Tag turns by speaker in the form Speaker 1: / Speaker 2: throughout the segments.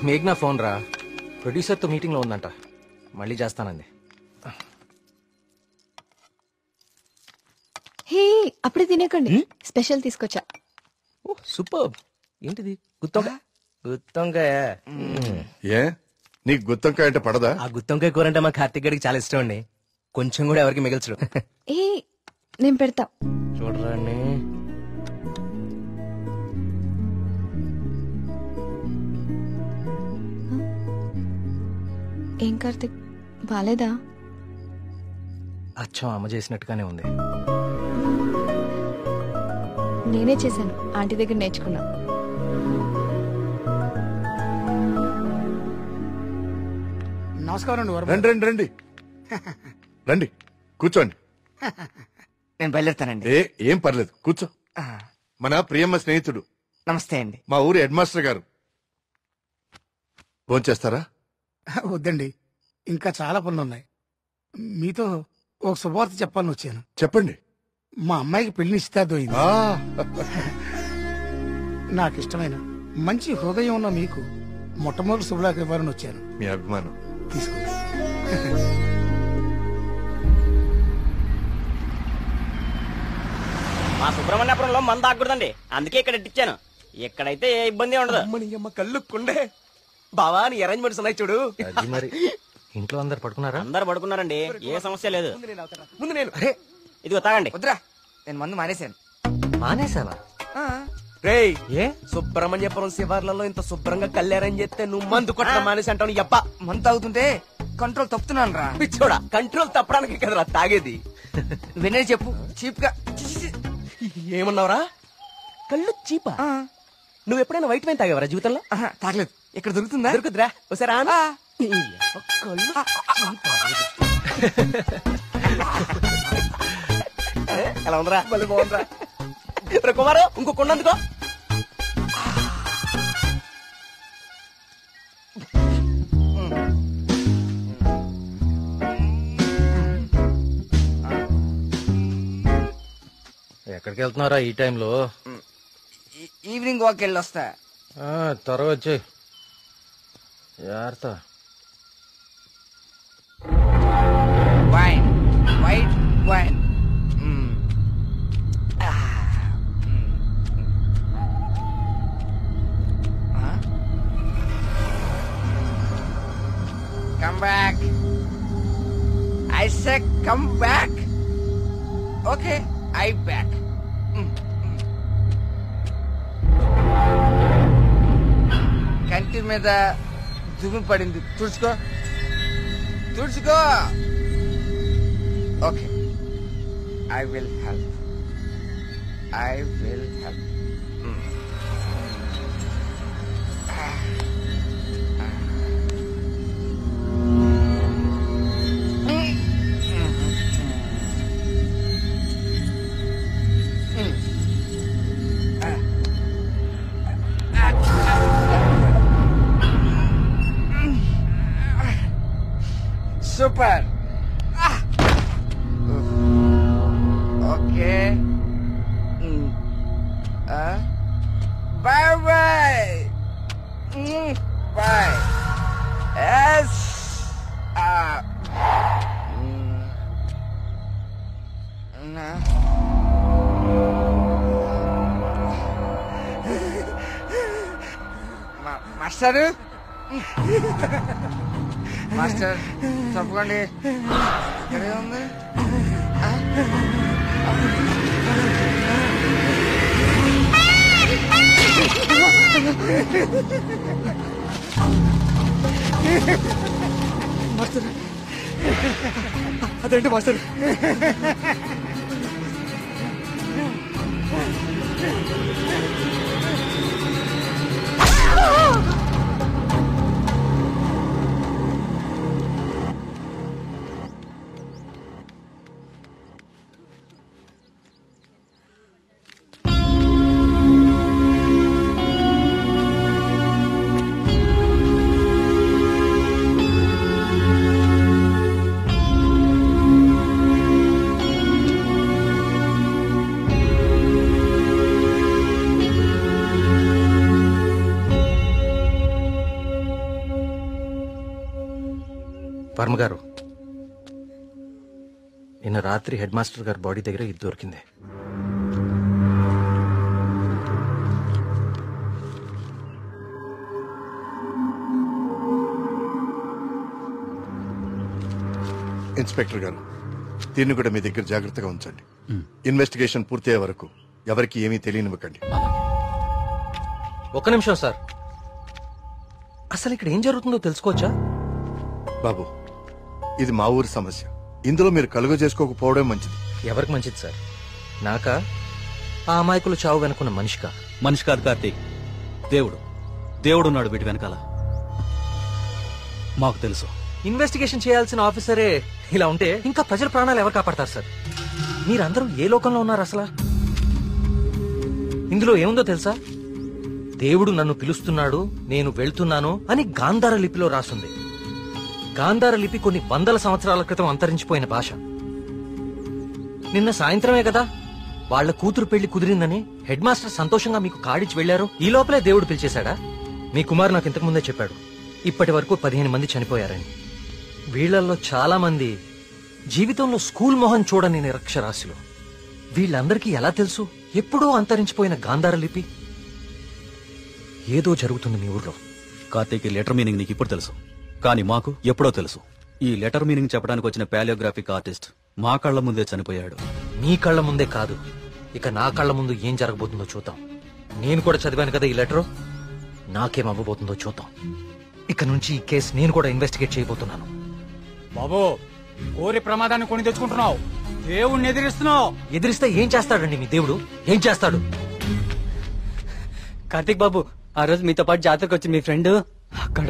Speaker 1: మేఘ్నా phone రా, ప్రొడ్యూసర్తో మీటింగ్లో ఉందంట, మళ్ళీ చేస్తానంది.
Speaker 2: హే అప్పుడే తినేకండి, స్పెషల్ తీసుకొచ్చా.
Speaker 1: ఓ సూపర్. ఏంటిది? గుత్తొంకాయ. గుత్తొంకాయ.
Speaker 3: ఏ నీకు గుత్తొంకాయ అంటే పడదా?
Speaker 1: ఆ గుత్తొంకాయ కూర అంటే మా కార్తిక్ గడికి చాలా ఇష్టం అండి, కొంచెం కూడా ఎవరికి మిగల్చడు.
Speaker 2: ఏ నేను పెడతా.
Speaker 1: చూడరాండి.
Speaker 2: ఏం కార్తిక్ బాలేదా?
Speaker 1: అచ్చం అమ్మ చేసినట్టుగానే ఉంది.
Speaker 2: నేనే చేశాను, ఆంటీ దగ్గర నేర్చుకున్నా.
Speaker 4: నమస్కారం.
Speaker 3: రండి రండి రండి రండి కూర్చోండి.
Speaker 4: నేను బయలుదేరుతానండి.
Speaker 3: ఏం పర్లేదు కూర్చో. మన ప్రియమ్మ స్నేహితుడు.
Speaker 4: నమస్తే అండి.
Speaker 3: మా ఊరి హెడ్ మాస్టర్ గారు. భోంచేస్తారా?
Speaker 5: వద్దండి, ఇంకా చాలా పనులున్నాయి. మీతో ఒక శుభవార్త చెప్పాలని వచ్చాను.
Speaker 3: చెప్పండి.
Speaker 5: మా అమ్మాయికి పెళ్లి నిశ్చితార్థమైంది.
Speaker 3: ఆ,
Speaker 5: నాకు ఇష్టమైన మంచి హృదయం ఉన్న మీకు మొట్టమొదటి శుభలాకి ఇవ్వాలని వచ్చాను.
Speaker 3: మీ అభిమానం.
Speaker 5: తీసుకోండి.
Speaker 6: మా సుబ్రహ్మణ్యపురంలో మంద ఆగకూడదండి, అందుకే ఇక్కడ ఇట్టించాను. ఇక్కడైతే ఏ ఇబ్బంది ఉండదు.
Speaker 1: అమ్మ కళ్ళు కుండే బావా, నీ అరేంజ్మెంట్స్ ఉన్నాయి చూడు. మరి ఇంట్లో అందరు పడుకున్నారా?
Speaker 6: అందరు పడుకున్నారండి, ఏ సమస్య లేదు.
Speaker 1: ముందు నేను. అరే
Speaker 6: ఇదిగో తాగండి.
Speaker 4: వద్దురా, నేను మందు మానేశాను.
Speaker 1: మానేసావా?
Speaker 7: రేయ్,
Speaker 1: ఏ
Speaker 7: సుబ్రహ్మణ్యపురం శివార్లలో ఇంత శుభ్రంగా కళ్యాణం చేస్తే నువ్వు మందు కొట్టడం మానేసి అంటావు. యప్ప,
Speaker 4: మందు తాగుతుంటే కంట్రోల్ తప్పుతున్నాను రా.
Speaker 7: పిచ్చోడా, కంట్రోల్ తప్పడానికి కదరా తాగేది.
Speaker 4: వినే చెప్పు చీప్ గా.
Speaker 7: ఏమన్నావురా? కళ్ళు చీపా? నువ్వు ఎప్పుడైనా వైట్ వైన్ తాగేవరా జీవితంలో?
Speaker 4: తాగలేదు. ఇక్కడ దొరుకుతుందా?
Speaker 7: దొరుకుతురా ఒకసారి ఆను. ఎలా ఉందిరా? మళ్ళీ బాగుందిరా. రే కుమారు, ఇంకో కొండందుకో.
Speaker 1: ఎక్కడికి వెళ్తున్నారా ఈ టైంలో?
Speaker 4: ఈవినింగ్ వాక్ వెళ్ళి వస్తా.
Speaker 1: త్వరగా వచ్చి జాగ్రత్త.
Speaker 4: Wine, white wine. Come back. I said come back. Okay, I back. కంటి మీద దుమ్ము పడింది, తుడుచుకో తుడుచుకో. Okay, I will help. I will help. Super. Okay. Bye bye. Bye. Yes. Master, master తప్పకండి. ఇక్కడే ఉంది.
Speaker 7: మాస్టర్, అదేంటి మాస్టర్?
Speaker 1: వర్మ గారు, నిన్న రాత్రి హెడ్ మాస్టర్ గారి బాడీ దగ్గర ఇది దొరికింది.
Speaker 3: ఇన్స్పెక్టర్ గారు, దీన్ని కూడా మీ దగ్గర జాగ్రత్తగా ఉంచండి. ఇన్వెస్టిగేషన్ పూర్తయ్యే వరకు ఎవరికి ఏమీ తెలియనివ్వకండి.
Speaker 1: ఒక్క నిమిషం సార్, అసలు ఇక్కడ ఏం జరుగుతుందో తెలుసుకోవచ్చా?
Speaker 3: బాబు, ఇది మా ఊరి సమస్య. ఇందులో మీరు కలుగ చేసుకోకపోవడం మంచిది.
Speaker 1: ఎవరికి మంచిది సార్? నాకా, ఆ అమాయకులు చావు వెనుకున్న మనిషికా?
Speaker 8: మనిషి కాదు కార్తీక్, దేవుడు. దేవుడున్నాడు వీటి వెనకాల. మాకు తెలుసు.
Speaker 1: ఇన్వెస్టిగేషన్ చేయాల్సిన ఆఫీసరే ఇలా ఉంటే ఇంకా ప్రజల ప్రాణాలు ఎవరు కాపాడతారు సార్? మీరందరూ ఏ లోకంలో ఉన్నారు అసలు? ఇందులో ఏముందో తెలుసా? దేవుడు నన్ను పిలుస్తున్నాడు, నేను వెళ్తున్నాను అని గాంధార లిపిలో రాసుంది. గాంధార లిపి కొన్ని వందల సంవత్సరాల క్రితం అంతరించిపోయిన భాష. నిన్న సాయంత్రమే కదా వాళ్ల కూతురు పెళ్లి కుదిరిందని హెడ్ మాస్టర్ సంతోషంగా మీకు కార్డిచ్చి వెళ్లారు. ఈ లోపలే దేవుడు పిలిచేశాడా? మీ కుమారు నాకు ఇంతకు ముందే చెప్పాడు, ఇప్పటి వరకు 15 మంది చనిపోయారని. వీళ్లలో చాలా మంది జీవితంలో స్కూల్ మొహం చూడని నిరక్షరాస్యులు. వీళ్ళందరికీ ఎలా తెలుసు ఎప్పుడో అంతరించిపోయిన గాంధార లిపి? ఏదో జరుగుతుంది మీ ఊర్లో.
Speaker 8: కార్తీక్, ఈ లెటర్ మీనింగ్ నీకు ఇప్పుడు తెలుసు, కానీ మాకు ఎప్పుడో తెలుసు. ఈ లెటర్ మీనింగ్ చెప్పడానికి వచ్చిన పాలియోగ్రాఫిక్ ఆర్టిస్ట్ మా కళ్ల ముందే చనిపోయాడు.
Speaker 1: మీ కళ్ల ముందే కాదు, ఇక నా కళ్ల ముందు ఏం జరగబోతుందో చూద్దాం. నేను కూడా చదివాను కదా ఈ లెటరు, నాకేం అవ్వబోతుందో చూద్దాం. ఇక నుంచి ఈ కేసు నేను కూడా ఇన్వెస్టిగేట్ చేయబోతున్నాను.
Speaker 9: బాబు, కోరి ప్రమాదాన్ని కొని తెచ్చుకుంటున్నావు, దేవుణ్ణి ఎదిరిస్తున్నావు.
Speaker 1: ఎదిరిస్తే ఏం చేస్తాడండి మీ దేవుడు? ఏం చేస్తాడు?
Speaker 6: కార్తీక్ బాబు, ఆ రోజు మీతో పాటు జాతరకు వచ్చి మీ ఫ్రెండ్ అక్కడ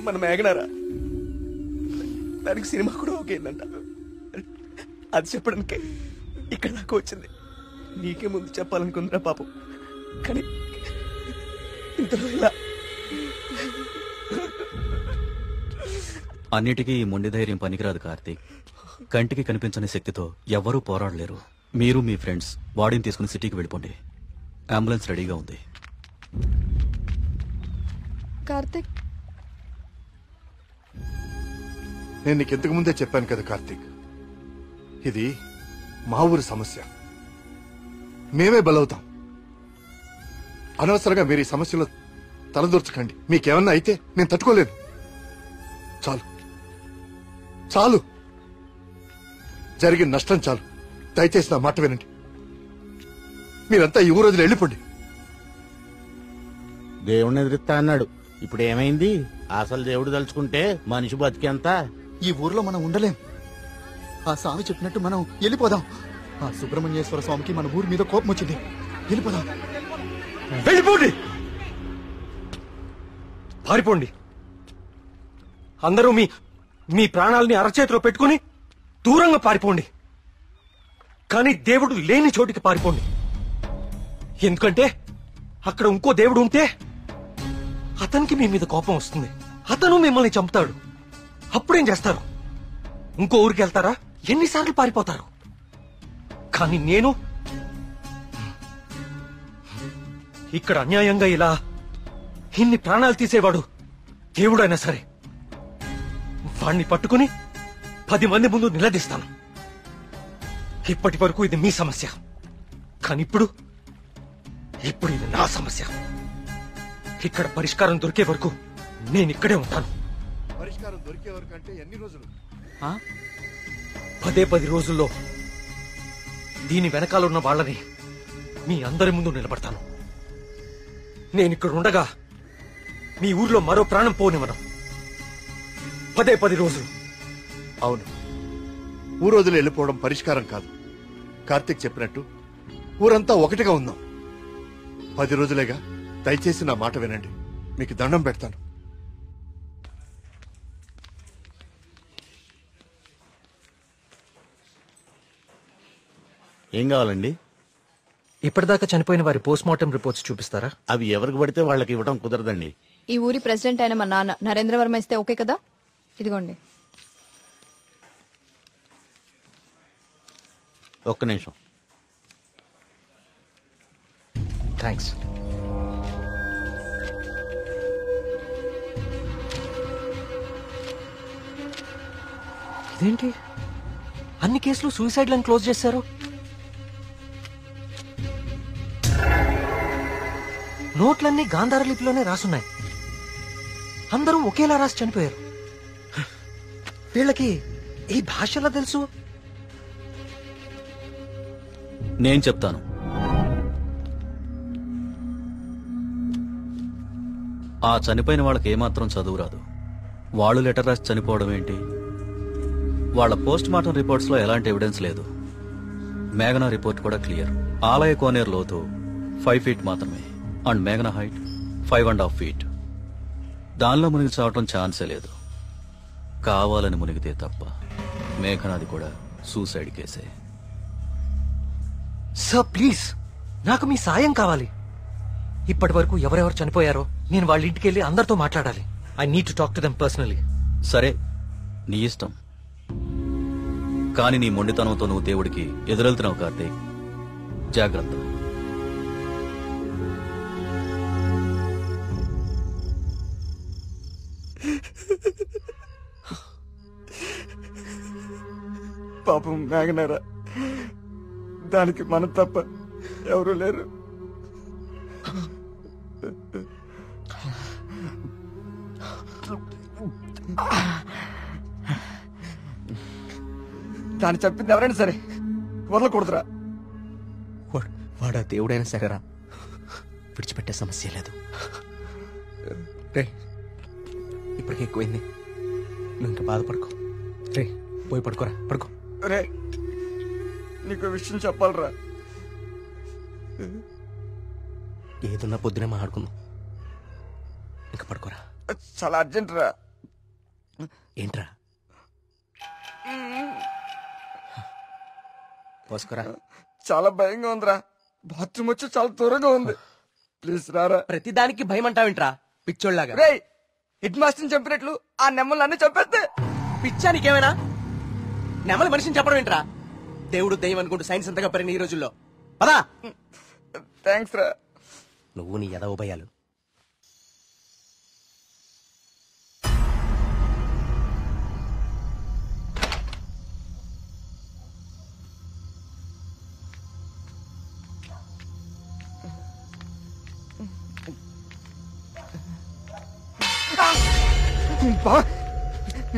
Speaker 7: మన మేఘనారా, దానికి సినిమా కూడా ఓకేందంట. అది చెప్పడానికి ఇక్కడ దాకా వచ్చింది. నీకే ముందు చెప్పాలనుకుందిరా పాపం, కానీ ఇంతలో ఇలా.
Speaker 8: అన్నిటికీ ఈ మొండి ధైర్యం పనికిరాదు కార్తీక్. కంటికి కనిపించని శక్తితో ఎవ్వరూ పోరాడలేరు. మీరు మీ ఫ్రెండ్స్ బాడీని తీసుకుని సిటీకి వెళ్ళిపోండి. అంబులెన్స్ రెడీగా ఉంది.
Speaker 2: కార్తిక్,
Speaker 3: నేను నీకు ఇంతకు ముందే చెప్పాను కదా కార్తీక్, ఇది మా ఊరి సమస్య. మేమే బలవుతాం. అనవసరంగా మీరు ఈ సమస్యలో తలదూర్చకండి. మీకేమన్నా అయితే నేను తట్టుకోలేను. చాలు చాలు, జరిగిన నష్టం చాలు. దయచేసి నా మాట వినండి. మీరంతా ఈ ఊరు వదిలి వెళ్ళిపోండి.
Speaker 10: దేవుణ్ణి ఎదిరిస్తా అన్నాడు, ఇప్పుడు ఏమైంది? అసలు దేవుడు తలుచుకుంటే మనిషి బతికేంత.
Speaker 11: ఈ ఊర్లో మనం ఉండలేం. ఆ స్వామి చెప్పినట్టు మనం వెళ్ళిపోదాం. ఆ సుబ్రహ్మణ్యేశ్వర స్వామికి మన ఊరి మీద కోపం వచ్చింది. వెళ్ళిపోదాం.
Speaker 1: వెళ్ళిపోండి, పారిపోండి. అందరూ మీ మీ ప్రాణాలని అరచేతిలో పెట్టుకుని దూరంగా పారిపోండి. కానీ దేవుడు లేని చోటికి పారిపోండి. ఎందుకంటే అక్కడ ఇంకో దేవుడు ఉంటే అతనికి మీ మీద కోపం వస్తుంది. అతను మిమ్మల్ని చంపుతాడు. అప్పుడేం చేస్తారు? ఇంకో ఊరికి వెళ్తారా? ఎన్నిసార్లు పారిపోతారు? కానీ నేను ఇక్కడ అన్యాయంగా ఇలా ఇన్ని ప్రాణాలు తీసేవాడు దేవుడైనా సరే వాణ్ణి పట్టుకుని 10 మంది ముందు నిలదీస్తాను. ఇప్పటి వరకు ఇది మీ సమస్య, కానీ ఇప్పుడు ఇది నా సమస్య. ఇక్కడ పరిష్కారం దొరికే వరకు నేను ఇక్కడే ఉంటాను.
Speaker 3: పరిష్కారం దొరికే వరకు అంటే ఎన్ని రోజులు?
Speaker 1: 10 రోజుల్లో దీని వెనకాల ఉన్న వాళ్ళని మీ అందరి ముందు నిలబడతాను. నేనిక్కడ ఉండగా మీ ఊర్లో మరో ప్రాణం పోనివ్వను. 10 రోజులు.
Speaker 3: అవును, ఊరు వదిలి వెళ్ళిపోవడం పరిష్కారం కాదు. కార్తీక్ చెప్పినట్టు ఊరంతా ఒకటిగా ఉందాం. 10 రోజులేగా, దయచేసి నా మాట వినండి, మీకు దండం పెడతాను.
Speaker 10: ఏం కావాలండి?
Speaker 1: ఇప్పటిదాకా చనిపోయిన వారి పోస్ట్ మార్టం రిపోర్ట్స్ చూపిస్తారా?
Speaker 10: అవి ఎవరికి పడితే వాళ్ళకి ఇవ్వడం కుదరదండి.
Speaker 2: ఈ ఊరి ప్రెసిడెంట్ అయిన మా నాన్న నరేంద్రవర్మ ఇస్తే ఓకే కదా? ఇదిగోండి.
Speaker 10: ఒక్క నిమిషం.
Speaker 1: థ్యాంక్స్. ఇదేంటి, అన్ని కేసులు సూసైడ్లను క్లోజ్ చేశారు? నోట్లన్నీ గాంధార లిపిలోనే రాసున్నాయి. అందరూ ఒకేలా రాసి చనిపోయారు. వీళ్ళకి ఈ భాషలా తెలుసు?
Speaker 8: నేను చెప్తాను. ఆ చనిపోయిన వాళ్ళకి ఏమాత్రం చదువు రాదు. వాళ్ళు లెటర్ రాసి చనిపోవడం ఏంటి? వాళ్ళ పోస్ట్ మార్టం రిపోర్ట్స్ లో ఎలాంటి ఎవిడెన్స్ లేదు. మేఘనా రిపోర్ట్ కూడా క్లియర్. ఆలయ కోనేరు లోతు 5 feet మాత్రమే, అండ్ మేఘనా హైట్ 5.5 feet. దానిలో మునిగి చావటం ఛాన్సే లేదు. కావాలని మునిగితే తప్ప. మేఘనాది కూడా సూసైడ్ కేసే.
Speaker 1: సార్ ప్లీజ్, నాకు మీ సాయం కావాలి. ఇప్పటి వరకు ఎవరెవరు చనిపోయారో నేను వాళ్ళ ఇంటికి వెళ్ళి అందరితో మాట్లాడాలి. I need to talk to them personally.
Speaker 8: సరే, నీ ఇష్టం. కానీ నీ మొండితనంతో నువ్వు దేవుడికి ఎదురెళ్తున్నావు కార్తీక్. జాగ్రత్త.
Speaker 7: పాపం మేఘనారా, దానికి మనం తప్ప ఎవరూ లేరు. దాన్ని చెప్పింది ఎవరైనా సరే వదలకూడదురా.
Speaker 12: వాడా దేవుడైనా సరేరా, విడిచిపెట్టే సమస్య లేదు. రే, ఇప్పటికే ఎక్కువైంది, నువ్వు ఇంకా బాధపడుకో. రే, పోయి పడుకోరా, పడుకో.
Speaker 7: రే, నీకు విషయం చెప్పాలరా.
Speaker 12: ఏదున్నా పొద్దునే మాట్లాడుకుందాం. ఇంకా పడుకోరా.
Speaker 7: చాలా అర్జెంట్ రా.
Speaker 12: ఏంట్రా? పోసుకోరా.
Speaker 7: చాలా భయంగా ఉందిరా. బాత్రూమ్ వచ్చి చాలా దూరంగా ఉంది. ప్లీజ్ రారా.
Speaker 12: ప్రతిదానికి భయం అంటావేంట్రా పిచ్చోళ్ళలాగా?
Speaker 7: రే, హెడ్ మాస్టర్ని చంపినట్లు ఆ నెమ్మల్ని అన్నీ చంపేస్తే
Speaker 12: పిచ్చా నీకేమైనా? నెమ్మలి మనిషిని చెప్పడం ఏంట్రా? దేవుడు దయ్యం అనుకుంటూ సైన్స్ అంతగా పెరిగిన ఈ రోజుల్లో. పదా.
Speaker 7: థ్యాంక్స్ రా.
Speaker 12: నువ్వు నీ ఎదవ భయాలు.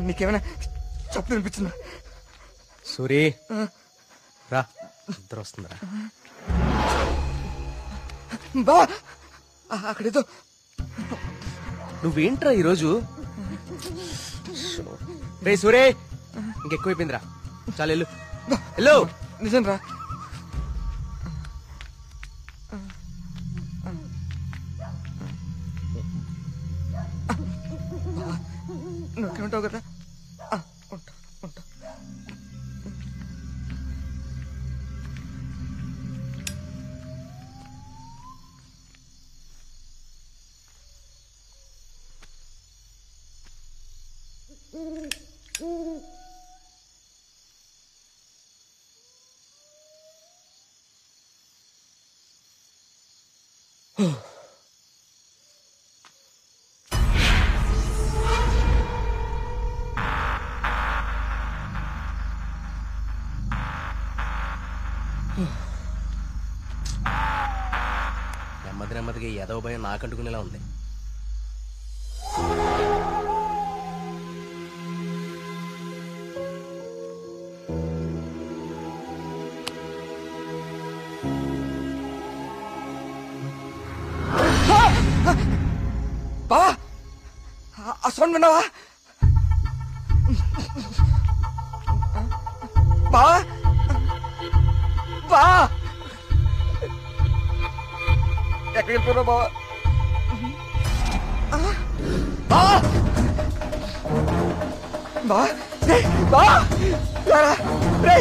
Speaker 7: నీకేమైనా చెప్పు అనిపించిందా?
Speaker 12: సూరి రా, ఇద్దరు వస్తుందిరా.
Speaker 7: బా, అక్కడేదో.
Speaker 12: నువ్వేంట్రా ఈరోజు? రే సూరే, ఇంకెక్కువైపోయిందిరా. చాలు వెళ్ళు. వెళ్ళు.
Speaker 7: నిజం రా. నువ్వుంటావు కదా. ఉంటా ఉంటా.
Speaker 12: నెమ్మదిగా ఏదో భయం నాకంటుకునేలా ఉంది.
Speaker 7: బా, ఆ సౌండ్ విన్నావా? బా బా, ఎక్కడికి వెళ్ళిపోయినా బావా?
Speaker 4: బా రే